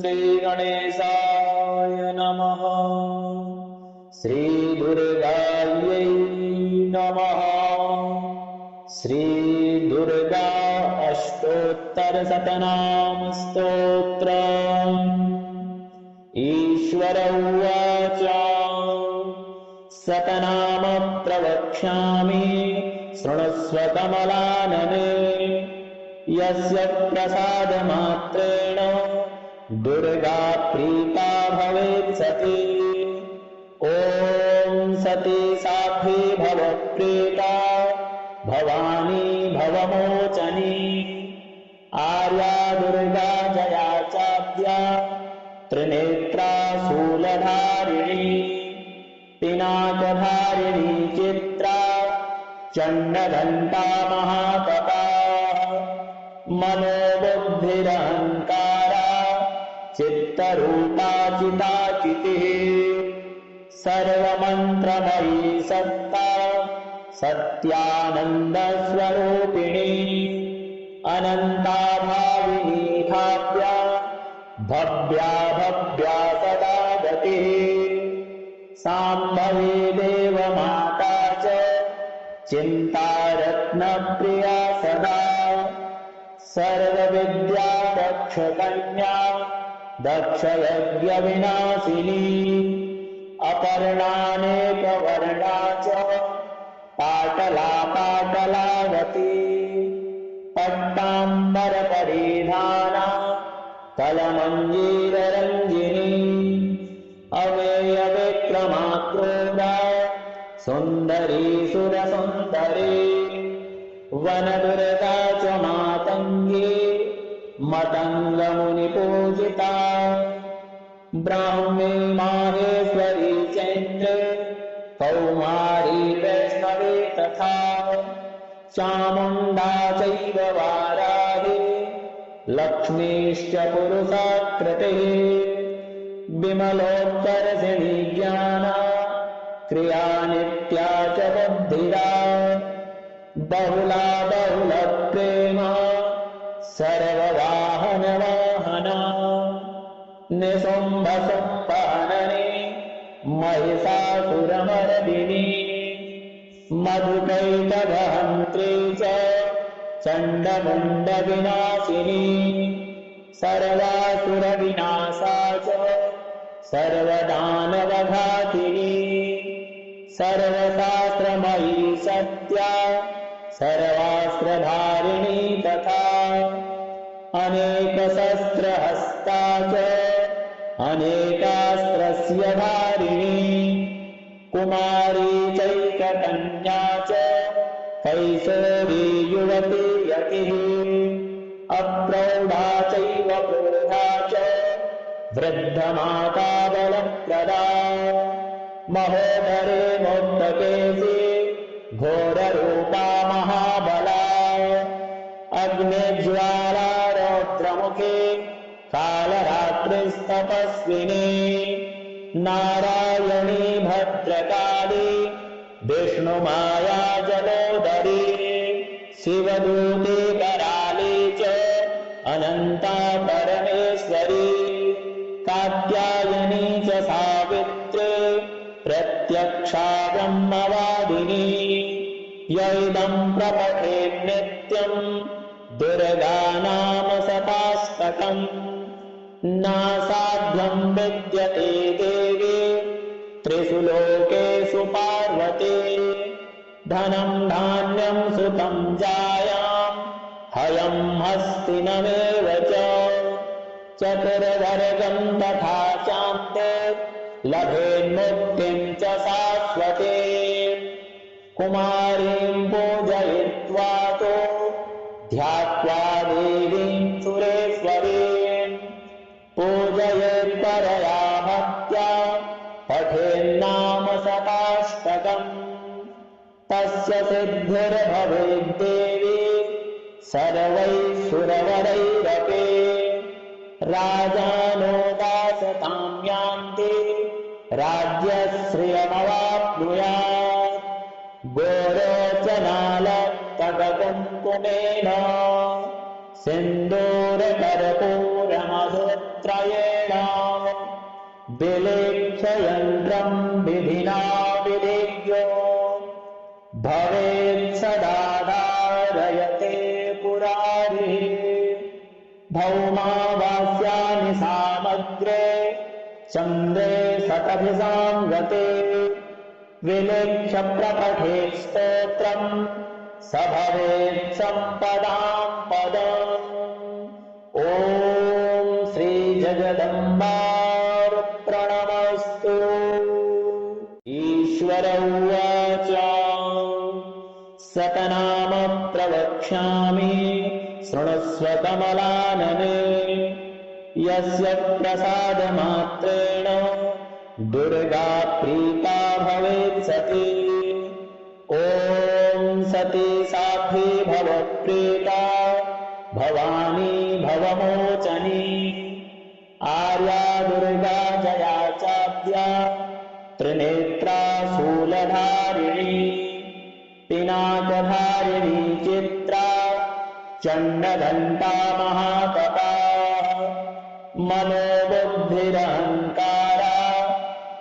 श्रीगणेशाय नमः। श्रीदुर्गायै नमः। श्रीदुर्गा अष्टोत्तरशतनाम स्तोत्रम्। ईश्वर उवाच शतनाम प्रवक्ष्यामि शृणुष्व कमलानने। यस्य प्रसादमात्रेण दुर्गा प्रीता भवेत् सती। ॐ सती साध्वी भवप्रीता भवानी भवमोचनी। आर्या दुर्गा जया चाद्या त्रिनेत्रा शूलधारिणी। पिनाकधारिणी चित्रा चण्डघण्टा महातपा। मनोबुद्धिरहङ्कारा चित्तरूपा चिताचितिः। सर्वमन्त्रमयी सत्ता सत्यानन्दस्वरूपिणी। अनन्ता भाविनी भाव्या भव्या भव्या सदा गतिः। साम्भवी देवमाता च चिन्तारत्नप्रिया सदा। सर्वविद्या दक्षकन्या दक्षयज्ञविनाशिनी। अपर्णानेकवर्णा च पाटला पाटलावती। पट्टाम्बरपरिधाना कलमञ्जीररञ्जिनी। अवेयविक्रमाक्रोधा सुन्दरी सुरसुन्दरी। वनदुर्गा च मातङ्गी मतङ्गमुनिपूजिता। ब्राह्मी माहेश्वरी चैन्द्रे कौमारी वैष्णवी तथा। चामुण्डा चैव वाराही लक्ष्मीश्च पुरुषाकृतिः। विमलोत्कर्षिणी ज्ञाना क्रिया नित्या च बुद्धिदा। बहुला बहुलप्रेमा सर्ववाहनवाहना। निशुम्भशुम्भहननी महिषासुरमर्दिनी। मधुकैटभहन्त्री च चण्डमुण्डविनाशिनी। सर्वासुरविनाशा च सर्वदानवघातिनी। सर्वशास्त्रमयी सत्या सर्वास्त्रधारिणी तथा। अनेकशस्त्रहस्ता च अनेकास्त्रस्य धारिणी। कुमारी चैककन्या च कैशोरी युवती यतिः। अप्रौढा चैव प्रौढा च वृद्धमाता बलप्रदा। महोदरे मोक्तकेशी घोररूपा महाबला। अग्निज्वाला रौद्रमुखे कालरात्रिस्तपस्विनी। नारायणी भद्रकाली विष्णुमाया जलोदरी। शिवदूती कराली च अनन्ता परमेश्वरी। कात्यायनी च सावित्री प्रत्यक्षा ब्रह्मवादिनी। यैदं प्रपठेत् नित्यं दुर्गा नाम शताष्टकम्। नासाध्यं विद्यते देवी त्रिषु लोकेषु पार्वती। धनं धान्यं सुखं जायां हयं हस्तिनमेव च। चतुर्वर्गं तथा चान्ते लभेन्मुक्तिं च शाश्वती। कुमारीं पूजयित्वा तु ध्यात्वा देवीं सुरेश्वरीं। पूजयेत्परया भक्त्या पठेन्नाम शताष्टकम्। तस्य सिद्धिर्भवेद्देवी सर्वैः सुरवरैरपि। राजानो दासतां यान्ति राज्यश्रियमवाप्नुयात्। गोरोचनालक्तकुङ्कुमेन सिन्दूरकर्पूरमधुत्रये विलेख्ययन्त्रं विधिना विधेयो भवेत् सदा धारयते पुरारिः भौमावास्यानि सामग्रे चन्द्रे शतभिसाङ्गते विलेख्य प्रपठेत् स्तोत्रम् स भवेत् सम्पदां पदम्। ॐ श्रीजगदम्बार्पणमस्तु। ईश्वर उवाच सतनाम प्रवक्ष्यामि शृणुष्व कमलानने यस्य प्रसादमात्रेण दुर्गा प्रीता भवेत् सती। ॐ सती साध्वी भवप्रीता भवानी भवमोचनी आर्या दुर्गा जया चाद्या त्रिनेत्रा शूलधारिणी पिनाकधारिणी चित्रा चण्डघण्टा महातपा मनोबुद्धिरहङ्कारा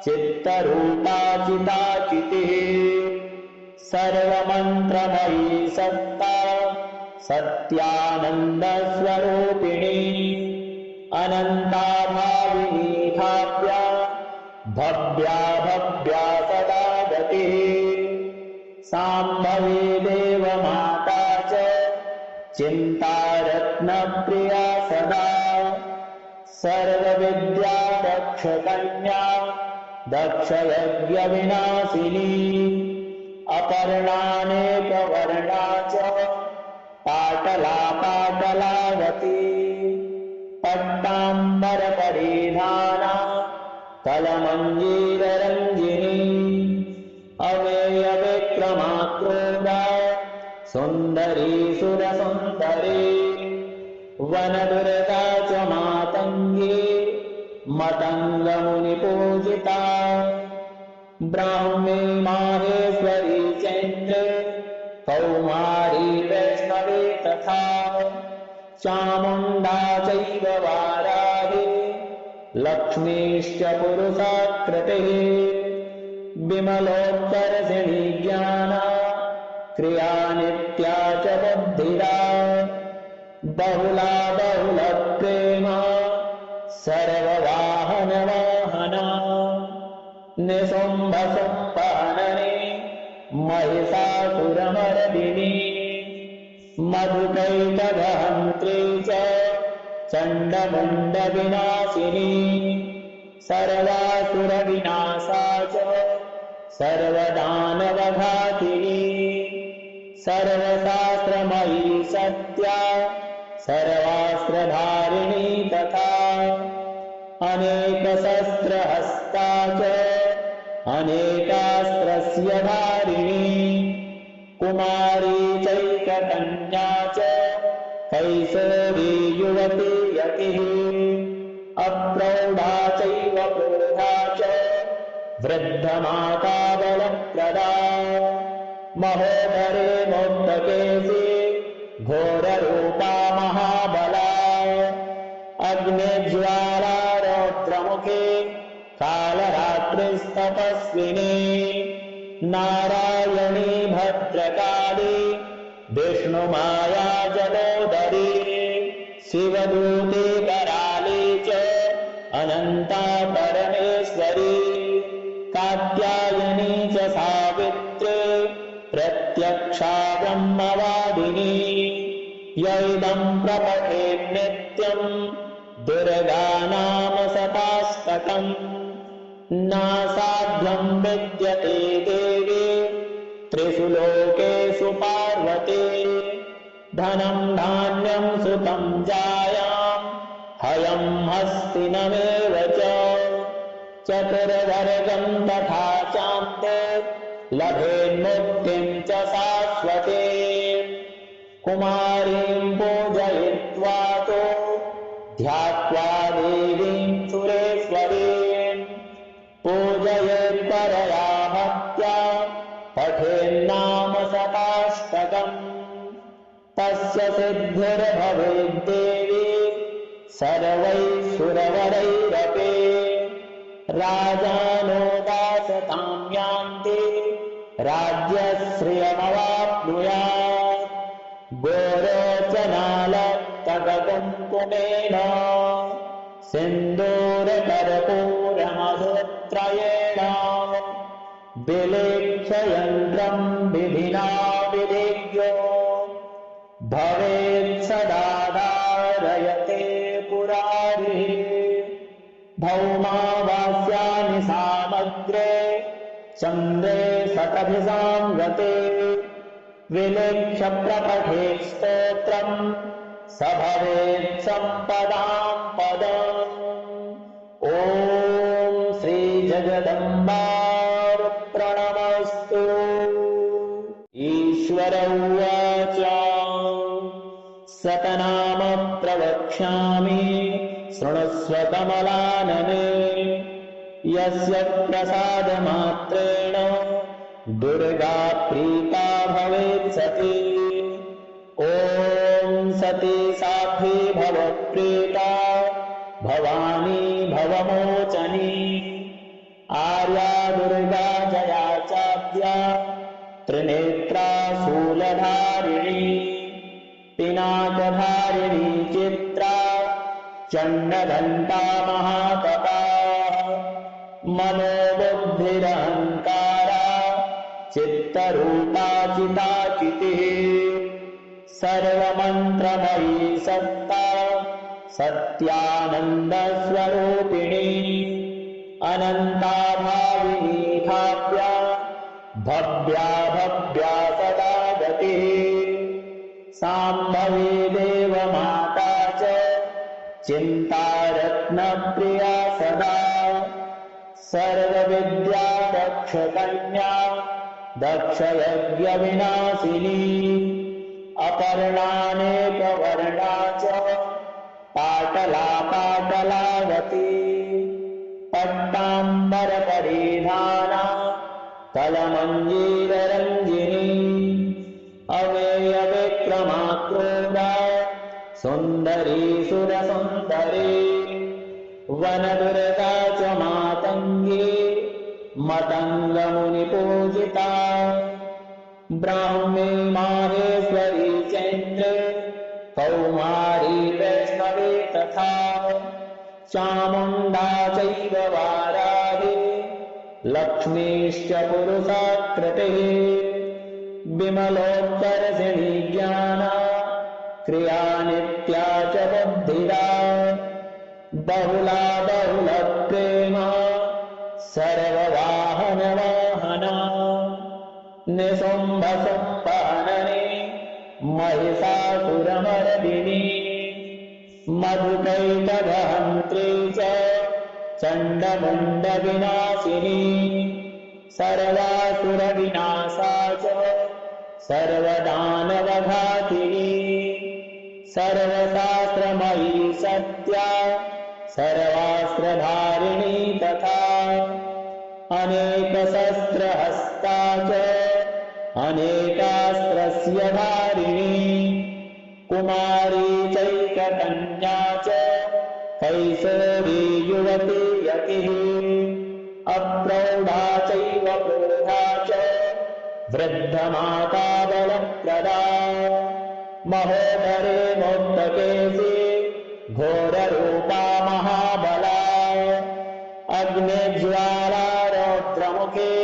चित्तरूपा चिताचितिः सर्वमन्त्रमयी सत्ता सत्यानन्दस्वरूपिणी अनन्ता भाविनी भाव्या भव्या भव्या सदा गतिः साम्भवी देवमाता च चिन्तारत्नप्रिया सदा सर्वविद्या दक्षकन्या दक्षयज्ञविनाशिनी अपर्णानेकवर्णा च पाटला पाटलावती पट्टाम्बरपरिधाना कलमञ्जीररञ्जिनी अवेयविक्रमा क्रोधा सुन्दरी सुरसुन्दरी वनदुर्गा च मातङ्गी मतङ्गमुनिपूजिता ब्राह्मी माहेश्वरी चैन्द्रे कौमारी वैष्णवी तथा चामुण्डा चैव वाराही लक्ष्मीश्च पुरुषाकृतिः विमलोत्कर्षिणी ज्ञाना क्रिया नित्या च बुद्धिरा बहुला बहुलप्रेमा सर्ववाहनवाहना निशुम्भसुम्भहननी महिषासुरमर्दिनी मधुकैटभहन्त्री च चण्डमुण्डविनाशिनी सर्वासुरविनाशा च सर्वदानवघातिनी सर्वशास्त्रमयी सत्या सर्वास्त्रधारिणी तथा अनेकशस्त्रहस्ता च अनेकास्त्रस्य धारिणी कुमारी चैककन्या च कैशोरी युवती यतिः अप्रौढा चैव प्रौढा च वृद्धमाता बलप्रदा महोदरे मोक्तकेशी घोररूपा महाबला अग्निज्वाला रौद्रमुखे कालरात्रिस्तपस्विनी नारायणी भद्रकाली विष्णुमाया जलोदरी शिवदूती कराली च अनन्ता परमेश्वरी कात्यायनी च सावित्री प्रत्यक्षा ब्रह्मवादिनी यैदं प्रपठेत् नित्यं दुर्गा नाम शताष्टकम् नासाध्यं विद्यते देवी त्रिषु लोकेषु पार्वती धनं धान्यं सुतं जायां हयं हस्तिनमेव च चतुर्वर्गं तथा चान्ते लभेन्मुक्तिं च शाश्वते कुमारीं पूजयित्वा तु ध्यात्वा देवीं सुरेश्वरीं पूजयेत्परया भक्त्या पठेन्नाम शताष्टकम् तस्य सिद्धिर्भवेद्देवी सर्वैः सुरवरैरपि राजानो दासतां यान्ति राज्यश्रियमवाप्नुयात् गोरोचनालक्तककुङ्कुमेन सिन्दूरकर्पूरमधुत्रयेण विलेख्ययन्त्रं विधिना विधिज्ञो भवेत् सदा धारयते पुरारिः भौमावास्यानि सामग्रे चन्द्रे सतभिसाङ्गते विलेख्य प्रपठे स्तोत्रम् स भवेत् सम्पदां पदम्। ॐ श्रीजगदम्बार्पणमस्तु। ईश्वर उवाच सतनाम प्रवक्ष्यामि शृणुष्व कमलानने यस्य प्रसादमात्रेण दुर्गा प्रीता भवेत् सती। ॐ सती साध्वी भवप्रीता भवानी भवमोचनी आर्या दुर्गा जया चाद्या त्रिनेत्रा शूलधारिणी पिनाकधारिणी चित्रा चण्डघण्टा महातपा मनोबुद्धिरहङ्कारा चित्तरूपा चिताचितिः सर्वमन्त्रमयी सत्ता सत्यानन्दस्वरूपिणी अनन्ता भाविनी भाव्या भव्या भव्या सदा गतिः साम्भवी देवमाता च चिन्तारत्नप्रिया सदा सर्वविद्या दक्षकन्या दक्षयज्ञविनाशिनी अपर्णानेकवर्णा च पाटला पाटलावती पट्टाम्बरपरिधाना कलमञ्जीररञ्जिनी अवेयविक्रमा क्रोधा सुन्दरी सुरसुन्दरी वनदुर्गा च मातङ्गी मतङ्गमुनिपूजिता ब्राह्मी माहेश्वरी चैन्द्रे कौमारी वैष्णवी तथा चामुण्डा चैव वाराही लक्ष्मीश्च पुरुषाकृतिः विमलोत्कर्षिणी ज्ञाना क्रिया नित्या च बुद्धिरा बहुला बहुलप्रेमा सर्ववाहनवाहना निशुम्भसुम्भहननी महिषासुरमर्दिनी मधुकैटभहन्त्री च चण्डमुण्डविनाशिनी सर्वासुरविनाशा च सर्वदानवघातिनी सर्वशास्त्रमयी सत्या सर्वास्त्रधारिणी तथा अनेकशस्त्रहस्ता च अनेकास्त्रस्य धारिणी कुमारी चैककन्या च कैशोरी युवती यतिः अप्रौढा चैव प्रौढा च वृद्धमाता बलप्रदा महोदरे मोक्तकेशी घोररूपा महाबला अग्निज्वाला रौद्रमुखी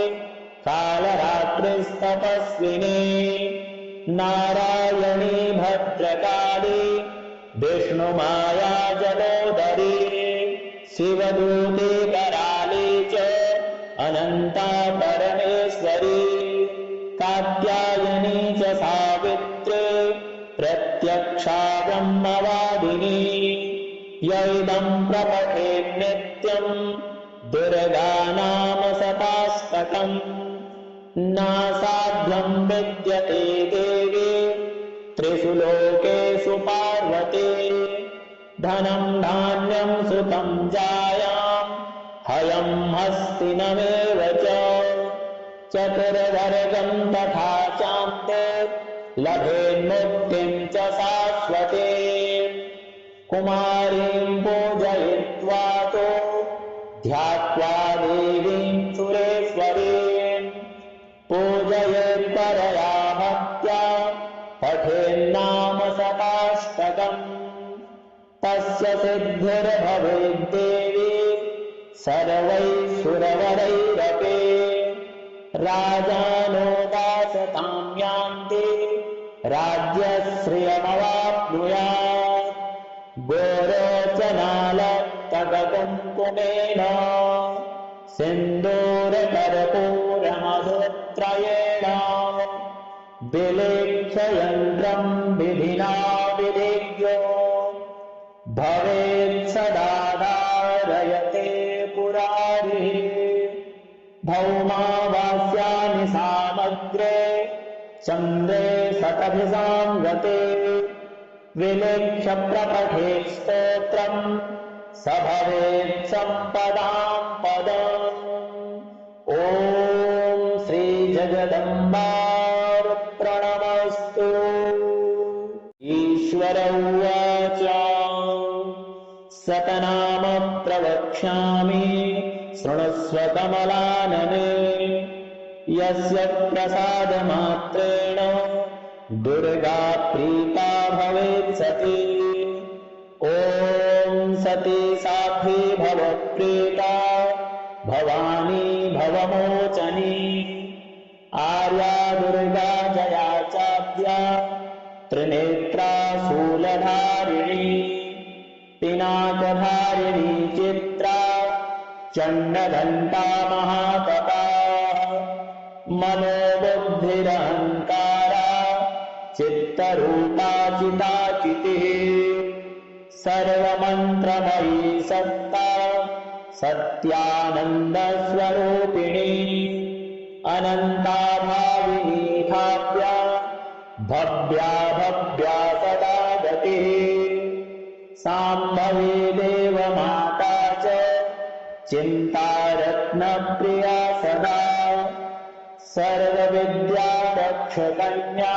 कालरात्रिस्तपस्विनी नारायणी भद्रकाली विष्णुमाया जलोदरी शिवदूती कराली च अनन्ता परमेश्वरी कात्यायनी च सावित्री प्रत्यक्षा ब्रह्मवादिनी यैदं प्रपठेत् नित्यं दुर्गा नाम शताष्टकम् नासाध्यं विद्यते देवी त्रिषु लोकेषु पार्वती धनं धान्यं सुतं जायां हयं हस्तिनमेव च चतुर्वर्गं तथा चान्ते लभेन्मुक्तिं च शाश्वती कुमारीं पूजयित्वा तु ध्यात्वा देवीं सुरेश्वरीं पूजयेत्परया भक्त्या पठेन्नाम शताष्टकम् तस्य सिद्धिर्भवेद्देवी सर्वैः सुरवरैरपि राजानो दासतां यान्ति राज्यश्रियमवाप्नुयात् गोरोचनालक्तकुङ्कुमेन सिन्दूरकर्पूरमधुत्रयेण विलेख्ययन्त्रं विधिना विधिज्ञो भवेत् सदा धारयते पुरारिः भौमावास्यानि सामग्रे चन्द्रे शतभिसाङ्गते विलेख्य प्रपठे स्तोत्रम् स भवेत् सम्पदां पदम् ॐ श्रीजगदम्बार्पणमस्तु। ईश्वर उवाच सतनाम प्रवक्ष्यामि शृणुष्व कमलानने यस्य प्रसादमात्रेण दुर्गा प्रीता भवेत् सती ॐ सती साध्वी भवप्रीता भवानी भवमोचनी आर्या दुर्गा जया चाद्या त्रिनेत्रा शूलधारिणी पिनाकधारिणी चित्रा चण्डघण्टा महातपा मनोबुद्धिरहङ्कारा चित्तरूपा चिताचितिः सर्वमन्त्रमयी सत्ता सत्यानन्दस्वरूपिणी अनन्ता भाविनी भाव्या भव्या भव्या सदा गतिः साम्भवी देवमाता च चिन्तारत्नप्रिया सदा सर्वविद्या दक्षकन्या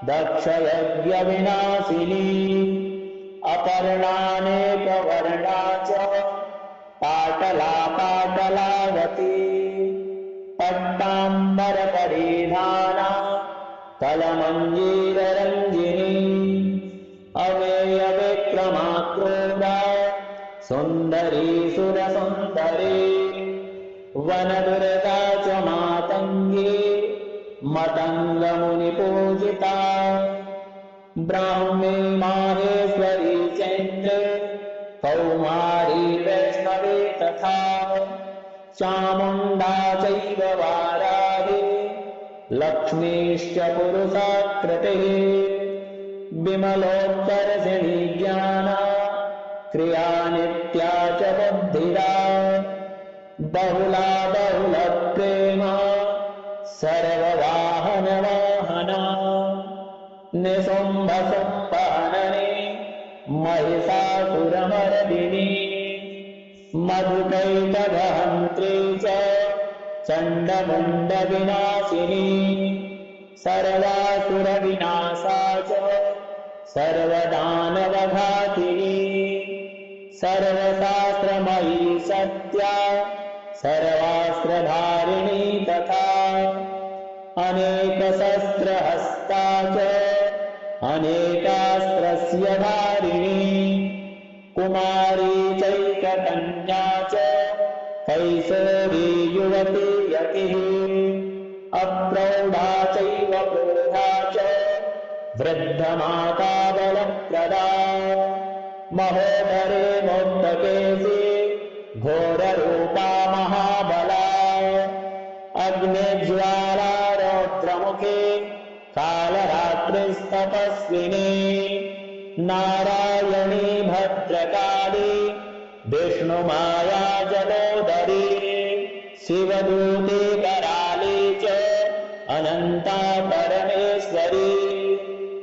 दक्षयज्ञविनाशिनी अपर्णानेकवर्णा च पाटला पाटलावती पट्टाम्बरपरिधाना कलमञ्जीररञ्जिनी अवेयविक्रमाक्रोधा सुन्दरी सुरसुन्दरी वनदुर्गा च मातङ्गी मतङ्गमुनिपूजिता ब्राह्मी माहेश्वरी चैन्द्रे कौमारी वैष्णवी तथा चामुण्डा चैव वाराही लक्ष्मीश्च पुरुषाकृतिः विमलोत्कर्षिणी ज्ञाना क्रिया नित्या च बुद्धिदा बहुला बहुलप्रेमा सर्ववाहनवाहना निशुम्भसुम्भहननी महिषासुरमर्दिनी मधुकैटभहन्त्री च चण्डमुण्डविनाशिनी सर्वासुरविनाशा च सर्वदानवघातिनी सर्वशास्त्रमयी सत्या सर्वास्त्रधारिणी तथा अनेकशस्त्रहस्ता च अनेकास्त्रस्य धारिणी कुमारी चैककन्या च कैशोरी युवती यतिः अप्रौढा चैव प्रौढा च वृद्धमाता बलप्रदा महोदरे मोक्तकेशी घोररूपा महाबला अग्निज्वाला रौद्रमुखे कालरात्रिस्तपस्विनी नारायणी भद्रकाली विष्णुमाया जलोदरी शिवदूती कराली च अनन्ता परमेश्वरी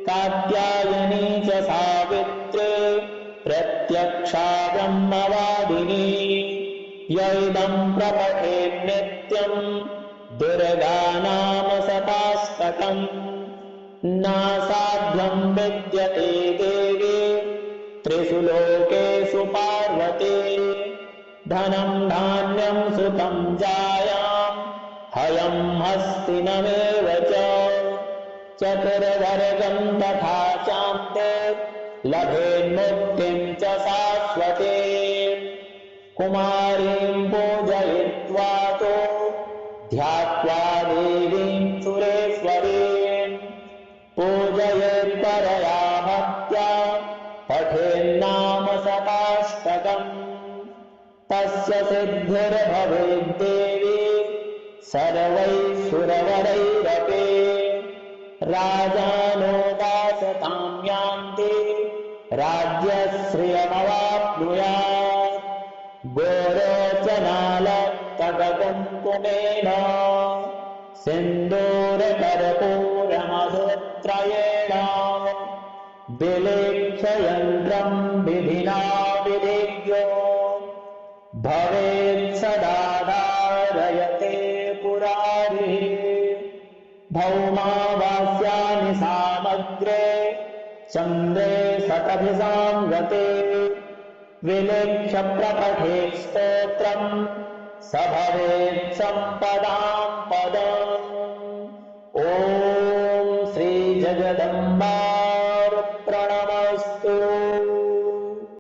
कात्यायनी च सावित्री प्रत्यक्षा ब्रह्मवादिनी यैदं प्रपठेत् नित्यं दुर्गा नाम शताष्टकम् नासाध्यं विद्यते देवी त्रिषु लोकेषु पार्वती धनं धान्यं सुखं जायां हयं हस्तिनमेव च चतुर्वर्गं तथा चान्ते लभेन्मुक्तिं च शाश्वतीम् कुमारीं पूजयित्वा तु ध्यात्वा देवीं सुरेश्वरीं पूजयेत्परया भक्त्या पठेन्नाम शताष्टकम् तस्य सिद्धिर्भवेद्देवी सर्वैः राजानो दासतां यान्ति राज्यश्रियमवाप्नुयात् गोरोचनालक्तकुङ्कुमेन सिन्दूरकर्पूरमधुत्रयेण विलेख्ययन्त्रं विधिना विधिज्ञो भवेत् सदा धारयते पुरारिः भौमावास्यानि सामग्रे चन्द्रे शतभिसाङ्गते विलेख्य प्रपठेत् स्तोत्रम् स भवेत् सम्पदां पदम् ॐ श्रीजगदम्बा